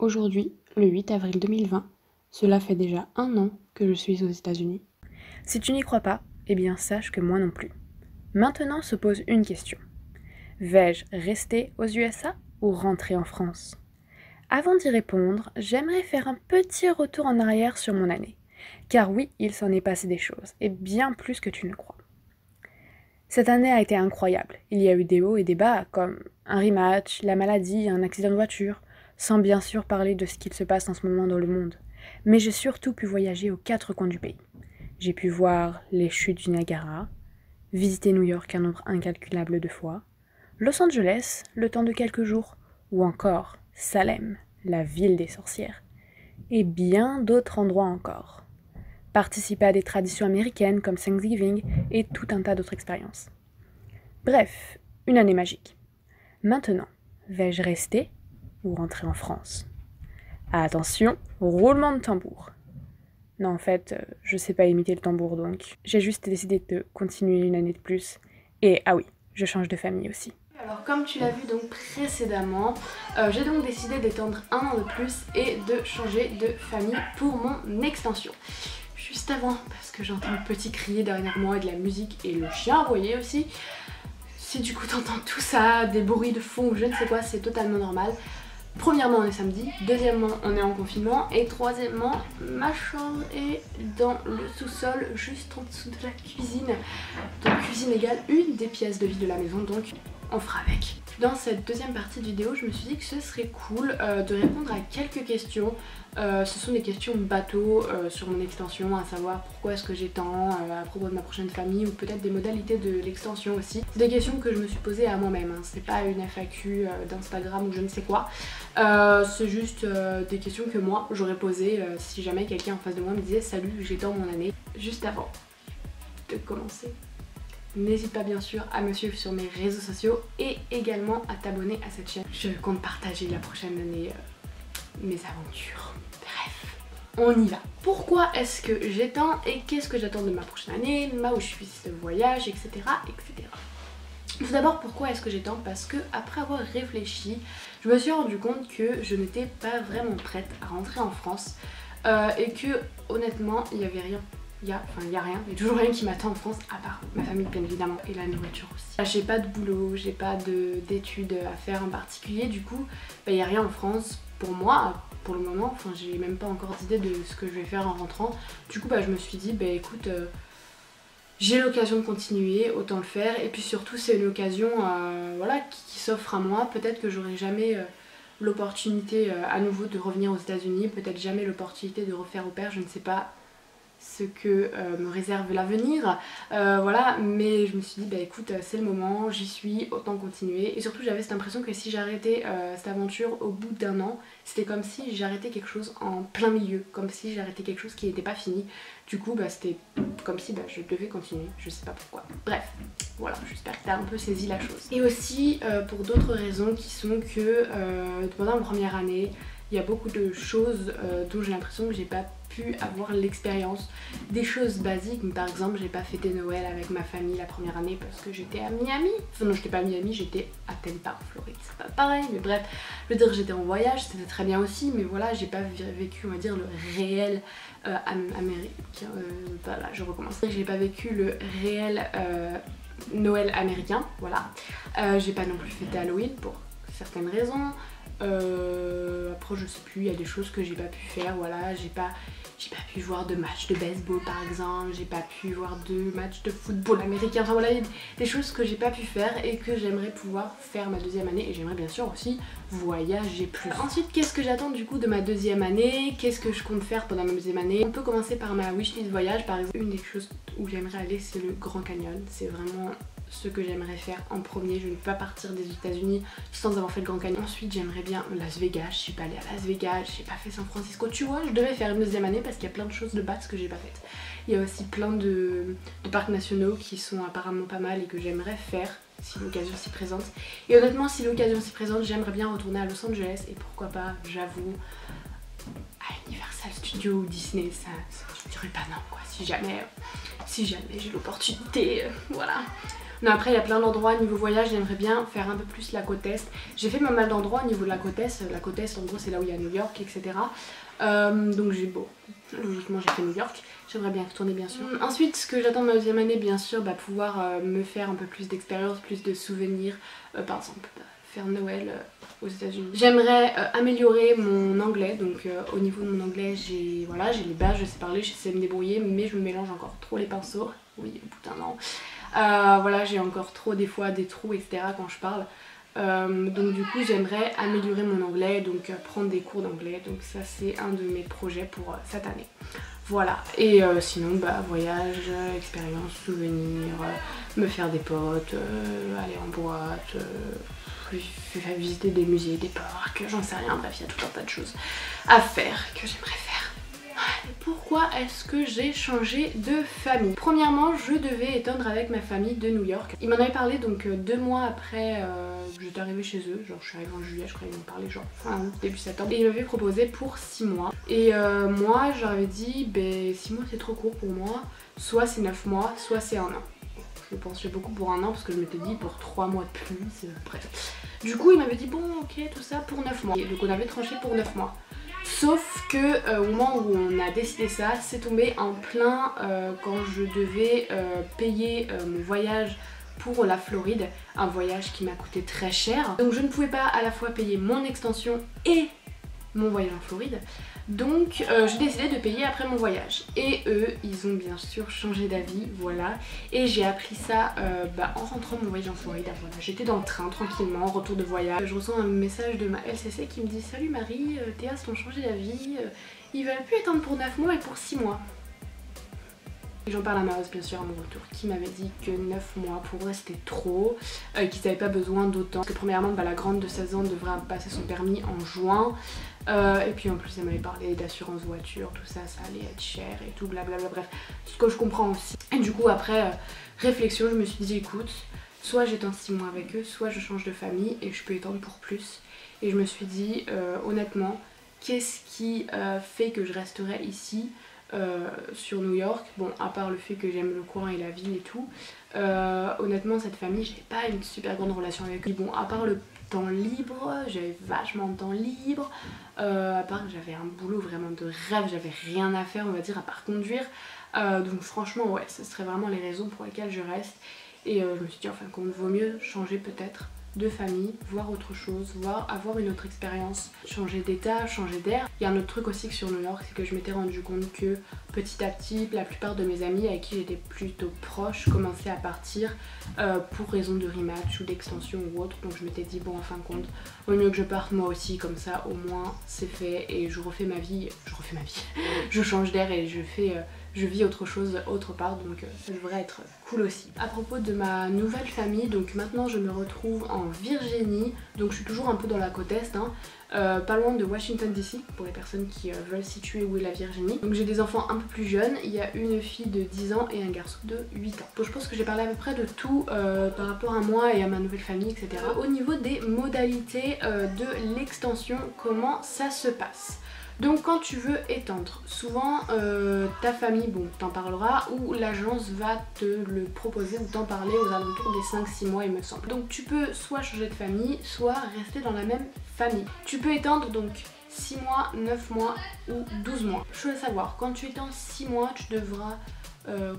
Aujourd'hui, le 8 avril 2020, cela fait déjà 1 an que je suis aux États-Unis. Si tu n'y crois pas, eh bien sache que moi non plus. Maintenant se pose une question. Vais-je rester aux USA ou rentrer en France? Avant d'y répondre, j'aimerais faire un petit retour en arrière sur mon année. Car oui, il s'en est passé des choses, et bien plus que tu ne crois. Cette année a été incroyable. Il y a eu des hauts et des bas, comme un rematch, la maladie, un accident de voiture, sans bien sûr parler de ce qu'il se passe en ce moment dans le monde. Mais j'ai surtout pu voyager aux 4 coins du pays. J'ai pu voir les chutes du Niagara, visiter New York un nombre incalculable de fois, Los Angeles le temps de quelques jours, ou encore Salem, la ville des sorcières, et bien d'autres endroits encore. Participer à des traditions américaines comme Thanksgiving et tout un tas d'autres expériences. Bref, une année magique. Maintenant, vais-je rester ou rentrer en France? Attention, roulement de tambour. Non, en fait, je sais pas imiter le tambour donc. J'ai juste décidé de continuer une année de plus. Et ah oui, je change de famille aussi. Alors comme tu l'as vu donc précédemment, j'ai donc décidé d'étendre 1 an de plus et de changer de famille pour mon extension. Juste avant, parce que j'entends le petit crier derrière moi et de la musique et le chien aboyer aussi. Si du coup t'entends tout ça, des bruits de fond ou je ne sais quoi, c'est totalement normal. Premièrement, on est samedi, deuxièmement, on est en confinement et troisièmement, ma chambre est dans le sous-sol, juste en dessous de la cuisine. Donc cuisine égale une des pièces de vie de la maison, donc on fera avec. Dans cette deuxième partie de vidéo, je me suis dit que ce serait cool de répondre à quelques questions. Ce sont des questions bateau sur mon extension, à savoir pourquoi est-ce que j'étends, à propos de ma prochaine famille ou peut-être des modalités de l'extension aussi. C'est des questions que je me suis posées à moi-même, hein. C'est pas une FAQ d'Instagram ou je ne sais quoi. C'est juste des questions que moi j'aurais posées si jamais quelqu'un en face de moi me disait salut, j'étends mon année. Juste avant de commencer, n'hésite pas bien sûr à me suivre sur mes réseaux sociaux et également à t'abonner à cette chaîne. Je compte partager la prochaine année mes aventures. Bref, on y va. Pourquoi est-ce que j'étends et qu'est-ce que j'attends de ma prochaine année, là où je suis de voyage, etc. etc. Tout d'abord, pourquoi est-ce que j'étends? Parce que après avoir réfléchi, je me suis rendu compte que je n'étais pas vraiment prête à rentrer en France et que honnêtement, il n'y avait rien. Il y a rien, il y a toujours rien qui m'attend en France à part ma famille bien évidemment et la nourriture aussi. J'ai pas de boulot, j'ai pas d'études à faire en particulier, du coup il n'y a rien en France pour moi pour le moment, enfin j'ai même pas encore d'idée de ce que je vais faire en rentrant. Du coup je me suis dit écoute, j'ai l'occasion de continuer, autant le faire, et puis surtout c'est une occasion voilà, qui s'offre à moi. Peut-être que j'aurai jamais l'opportunité à nouveau de revenir aux États-Unis, peut-être jamais l'opportunité de refaire au pair, je ne sais pas ce que me réserve l'avenir, voilà, mais je me suis dit écoute, c'est le moment, j'y suis, autant continuer. Et surtout j'avais cette impression que si j'arrêtais cette aventure au bout d'un an, c'était comme si j'arrêtais quelque chose en plein milieu, comme si j'arrêtais quelque chose qui n'était pas fini. Du coup c'était comme si je devais continuer, je sais pas pourquoi. Bref, voilà, j'espère que t'as un peu saisi la chose. Et aussi pour d'autres raisons qui sont que pendant ma première année, il y a beaucoup de choses dont j'ai l'impression que j'ai pas pu avoir l'expérience. Des choses basiques, mais par exemple j'ai pas fêté Noël avec ma famille la première année parce que j'étais à Miami. Enfin non, j'étais pas à Miami, j'étais à Tampa en Floride, c'est pas pareil, mais bref, je veux dire j'étais en voyage, c'était très bien aussi, mais voilà, j'ai pas vécu on va dire le réel américain, voilà, je recommence. J'ai pas vécu le réel Noël américain, voilà. J'ai pas non plus fêté Halloween pour certaines raisons. Après je sais plus, il y a des choses que j'ai pas pu faire, voilà, j'ai pas pu voir de match de baseball par exemple, j'ai pas pu voir de match de football américain, enfin voilà, il y a des choses que j'ai pas pu faire et que j'aimerais pouvoir faire ma deuxième année, et j'aimerais bien sûr aussi voyager plus. Ensuite, qu'est-ce que j'attends du coup de ma deuxième année, qu'est-ce que je compte faire pendant ma deuxième année? On peut commencer par ma wishlist voyage. Par exemple, une des choses où j'aimerais aller, c'est le Grand Canyon, c'est vraiment ce que j'aimerais faire en premier. Je ne peux pas partir des États-Unis sans avoir fait le Grand Canyon. Ensuite j'aimerais bien Las Vegas, je suis pas allée à Las Vegas, j'ai pas fait San Francisco, tu vois, je devais faire une deuxième année parce qu'il y a plein de choses de base que j'ai pas faites. Il y a aussi plein de parcs nationaux qui sont apparemment pas mal et que j'aimerais faire si l'occasion s'y présente. Et honnêtement, si l'occasion s'y présente, j'aimerais bien retourner à Los Angeles et pourquoi pas, j'avoue, à Universal Studios ou Disney, ça je dirais pas non quoi, si jamais j'ai l'opportunité, voilà. Non, après il y a plein d'endroits niveau voyage, j'aimerais bien faire un peu plus la côte est. J'ai fait pas mal d'endroits au niveau de la côte est. La côte est en gros c'est là où il y a New York, etc. Donc logiquement j'ai fait New York, j'aimerais bien retourner bien sûr. Ensuite ce que j'attends de ma deuxième année bien sûr, pouvoir me faire un peu plus d'expérience, plus de souvenirs, par exemple faire Noël aux États-Unis. J'aimerais améliorer mon anglais, donc au niveau de mon anglais j'ai les bases, je sais parler, je sais me débrouiller, mais je me mélange encore trop les pinceaux, oui au bout d'un an. Voilà, j'ai encore trop des fois des trous etc quand je parle. Donc du coup j'aimerais améliorer mon anglais, donc prendre des cours d'anglais, donc ça c'est un de mes projets pour cette année. Voilà, et sinon voyage, expérience, souvenirs, me faire des potes, aller en boîte, visiter des musées, des parcs, j'en sais rien, bref il y a tout un tas de choses à faire que j'aimerais faire. Pourquoi est-ce que j'ai changé de famille? Premièrement, je devais étendre avec ma famille de New York. Ils m'en avaient parlé donc 2 mois après que j'étais arrivée chez eux, genre je suis arrivée en juillet, je crois qu'ils m'en parlaient genre fin août, début septembre. Et ils m'avaient proposé pour 6 mois. Et moi j'avais dit 6 mois c'est trop court pour moi, soit c'est 9 mois, soit c'est 1 an. Je pensais beaucoup pour 1 an parce que je m'étais dit pour 3 mois de plus, bref. Du coup ils m'avaient dit bon ok tout ça pour 9 mois. Et donc on avait tranché pour 9 mois. Sauf que au moment où on a décidé ça, c'est tombé en plein quand je devais payer mon voyage pour la Floride, un voyage qui m'a coûté très cher. Donc je ne pouvais pas à la fois payer mon extension et mon voyage en Floride. Donc j'ai décidé de payer après mon voyage. Et eux, ils ont bien sûr changé d'avis, voilà. Et j'ai appris ça en rentrant de mon voyage en Floride. Voilà. J'étais dans le train tranquillement, retour de voyage. Je reçois un message de ma LCC qui me dit « Salut Marie, tes as ont changé d'avis, ils veulent plus étendre pour 9 mois et pour 6 mois. » Et j'en parle à ma host bien sûr à mon retour qui m'avait dit que 9 mois pour eux c'était trop, qu'ils n'avaient pas besoin d'autant. Parce que premièrement la grande de 16 ans devrait passer son permis en juin. Et puis en plus elle m'avait parlé d'assurance voiture, tout ça, ça allait être cher et tout blablabla, bref, ce que je comprends aussi. Et du coup après réflexion je me suis dit écoute, soit j'étends 6 mois avec eux, soit je change de famille et je peux étendre pour plus. Et je me suis dit honnêtement, qu'est-ce qui fait que je resterai ici sur New York, bon à part le fait que j'aime le coin et la ville et tout, honnêtement cette famille j'ai pas une super grande relation avec eux. Bon à part le temps libre, j'avais vachement de temps libre, à part que j'avais un boulot vraiment de rêve, j'avais rien à faire on va dire à part conduire, donc franchement ouais ce serait vraiment les raisons pour lesquelles je reste. Et je me suis dit en fin de compte vaut mieux changer peut-être de famille, voir autre chose, avoir une autre expérience, changer d'état, changer d'air. Il y a un autre truc aussi que sur New York, c'est que je m'étais rendu compte que petit à petit, la plupart de mes amis avec qui j'étais plutôt proche commençaient à partir pour raison de rematch ou d'extension ou autre. Donc je m'étais dit bon en fin de compte, vaut mieux que je parte moi aussi, comme ça au moins c'est fait et je refais ma vie, je change d'air et je vis autre chose autre part, donc ça devrait être cool aussi. À propos de ma nouvelle famille, donc maintenant je me retrouve en Virginie, donc je suis toujours un peu dans la côte est, pas loin de Washington DC, pour les personnes qui veulent situer où est la Virginie. Donc j'ai des enfants un peu plus jeunes, il y a une fille de 10 ans et un garçon de 8 ans. Donc je pense que j'ai parlé à peu près de tout par rapport à moi et à ma nouvelle famille, etc. Au niveau des modalités de l'extension, comment ça se passe? Donc quand tu veux étendre, souvent ta famille t'en parlera ou l'agence va te le proposer ou t'en parler aux alentours des 5-6 mois il me semble. Donc tu peux soit changer de famille, soit rester dans la même famille. Tu peux étendre donc 6 mois, 9 mois ou 12 mois. Je veux savoir, quand tu étends 6 mois, tu devras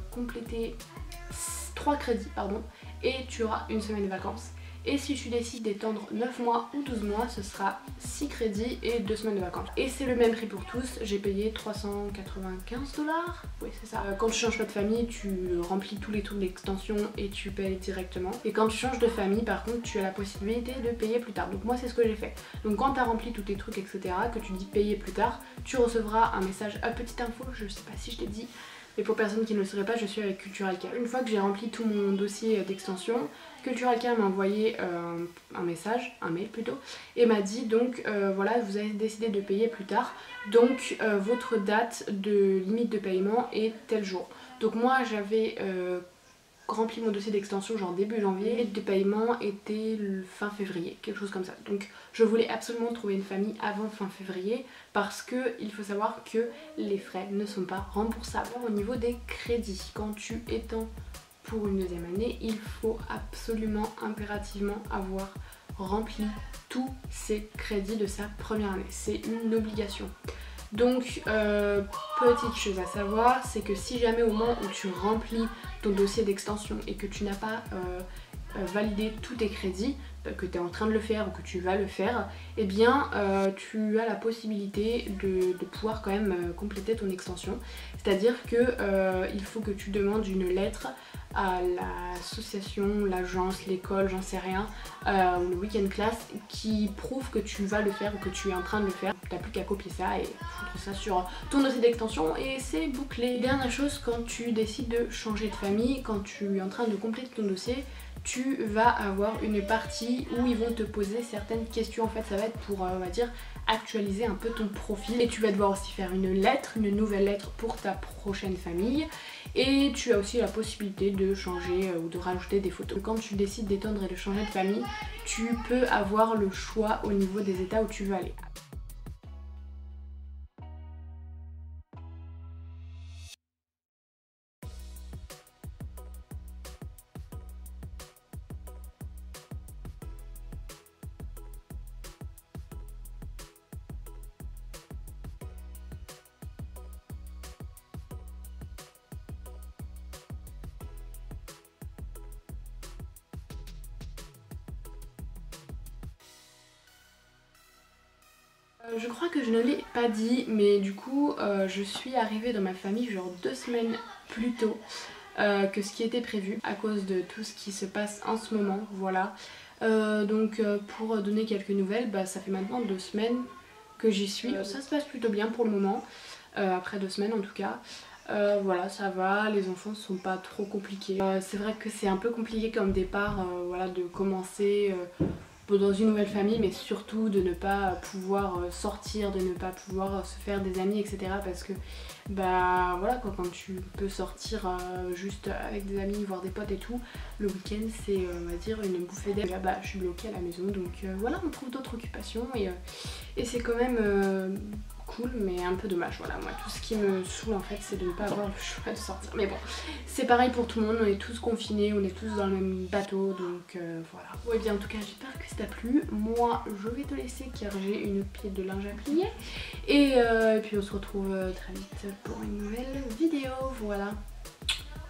compléter 3 crédits et tu auras une semaine de vacances. Et si tu décides d'étendre 9 mois ou 12 mois, ce sera 6 crédits et 2 semaines de vacances. Et c'est le même prix pour tous, j'ai payé 395 $. Oui c'est ça. Quand tu changes pas de famille, tu remplis tous les trucs d'extension et tu payes directement. Et quand tu changes de famille par contre, tu as la possibilité de payer plus tard. Donc moi c'est ce que j'ai fait. Donc quand tu as rempli tous tes trucs etc, que tu dis payer plus tard, tu recevras un message, petite info, je sais pas si je t'ai dit. Et pour personne qui ne le saurait pas, je suis avec Cultural Care. Une fois que j'ai rempli tout mon dossier d'extension, Cultural Care m'a envoyé un mail plutôt, et m'a dit donc voilà vous avez décidé de payer plus tard, donc votre date de limite de paiement est tel jour. Donc moi j'avais rempli mon dossier d'extension genre début janvier, la limite de paiement était le fin février, quelque chose comme ça. Donc je voulais absolument trouver une famille avant fin février parce que il faut savoir que les frais ne sont pas remboursables. Au niveau des crédits, quand tu étends pour une deuxième année, il faut absolument, impérativement avoir rempli tous ses crédits de sa première année. C'est une obligation. Donc, petite chose à savoir, c'est que si jamais au moment où tu remplis ton dossier d'extension et que tu n'as pas validé tous tes crédits, que tu es en train de le faire ou que tu vas le faire, eh bien tu as la possibilité de pouvoir quand même compléter ton extension. C'est-à-dire que il faut que tu demandes une lettre à l'association, l'agence, l'école, j'en sais rien, ou le week-end class qui prouve que tu vas le faire ou que tu es en train de le faire. T'as plus qu'à copier ça et foutre ça sur ton dossier d'extension et c'est bouclé. Dernière chose, quand tu décides de changer de famille, quand tu es en train de compléter ton dossier, tu vas avoir une partie où ils vont te poser certaines questions. En fait, ça va être pour, on va dire, actualiser un peu ton profil. Et tu vas devoir aussi faire une lettre, une nouvelle lettre pour ta prochaine famille. Et tu as aussi la possibilité de changer ou de rajouter des photos. Quand tu décides d'étendre et de changer de famille, tu peux avoir le choix au niveau des états où tu veux aller. Je crois que je ne l'ai pas dit, mais du coup je suis arrivée dans ma famille genre 2 semaines plus tôt que ce qui était prévu à cause de tout ce qui se passe en ce moment, voilà. Donc pour donner quelques nouvelles, ça fait maintenant 2 semaines que j'y suis. Ça se passe plutôt bien pour le moment, après 2 semaines en tout cas. Voilà, ça va, les enfants sont pas trop compliqués. C'est vrai que c'est un peu compliqué comme départ, voilà, de commencer dans une nouvelle famille, mais surtout de ne pas pouvoir sortir, de ne pas pouvoir se faire des amis, etc. Parce que voilà quoi, quand tu peux sortir juste avec des amis, voir des potes et tout, le week-end c'est on va dire une bouffée d'air. Là je suis bloquée à la maison, donc voilà, on trouve d'autres occupations et c'est quand même cool, mais un peu dommage. Voilà, moi tout ce qui me saoule en fait, c'est de ne pas avoir le choix de sortir. Mais bon, c'est pareil pour tout le monde, on est tous confinés, on est tous dans le même bateau, donc voilà. Bon, et bien en tout cas j'espère que ça t'a plu. Moi je vais te laisser car j'ai une pile de linge à plier et puis on se retrouve très vite pour une nouvelle vidéo. Voilà,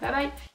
bye bye.